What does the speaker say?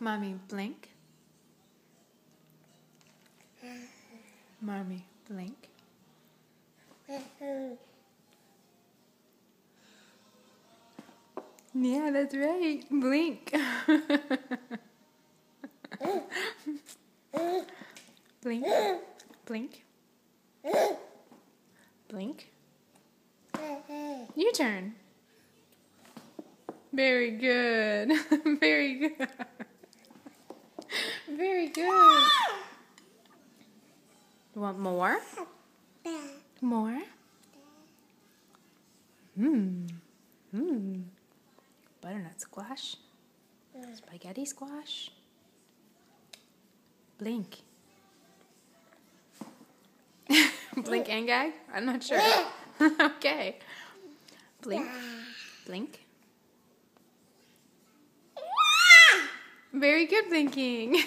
Mommy, blink. Mommy, blink. Yeah, that's right. Blink. Blink. Blink. Blink. Your turn. Very good. Very good. Very good. You want more? More? Butternut squash. Spaghetti squash. Blink. Blink and gag? I'm not sure. Okay. Blink. Blink. Very good blinking.